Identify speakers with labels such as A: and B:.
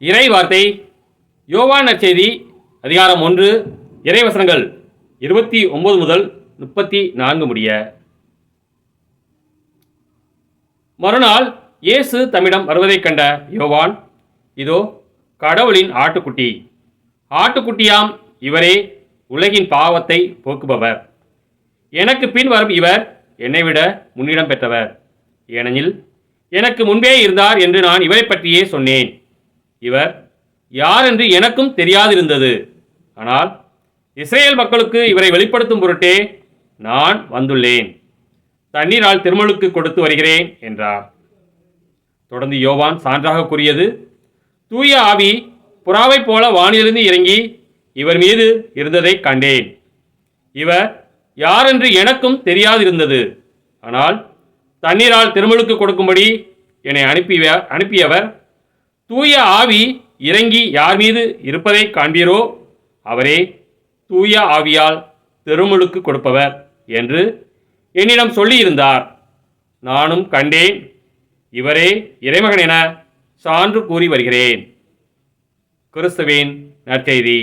A: இறை வார்த்தை யோவான் நற்செய்தி அதிகாரம் 1 இறைவசனங்கள் 29 முதல் 34 முடிய. மறுநாள் இயேசு தம்மிடம் வருவதைக் கண்ட யோவான், இதோ கடவுளின் ஆட்டுக்குட்டி, ஆட்டுக்குட்டியாம் இவரே உலகின் பாவத்தை போக்குபவர். எனக்கு பின் வரும் இவர் என்னை விட முன்னிடம் பெற்றவர், ஏனெனில் எனக்கு முன்பே இருந்தார் என்று நான் இவரை பற்றியே சொன்னேன். இவர் யார் என்று எனக்கும் தெரியாதிருந்தது. ஆனால் இஸ்ரேல் மக்களுக்கு இவரை வெளிப்படுத்தும் பொருட்டே நான் வந்துள்ளேன். தண்ணீரால் திருமுழுக்கு கொடுத்து வருகிறேன் என்றார். தொடர்ந்து யோவான் சான்றாக கூறியது, தூய ஆவி புறாவைப் போல வானிலிருந்து இறங்கி இவர் மீது இருந்ததை கண்டேன். இவர் யாரென்று எனக்கும் தெரியாதிருந்தது. ஆனால் தண்ணீரால் திருமுழுக்கு கொடுக்கும்படி என்னை அனுப்பியவர், தூய ஆவி இறங்கி யார் மீது இருப்பதை காண்பீரோ அவரே தூய ஆவியால் திருமுழுக்கு கொடுப்பவர் என்று என்னிடம் சொல்லியிருந்தார். நானும் கண்டேன். இவரே இறைமகன் என சான்று கூறி வருகிறேன். கிறிஸ்துவின் நற்செய்தி.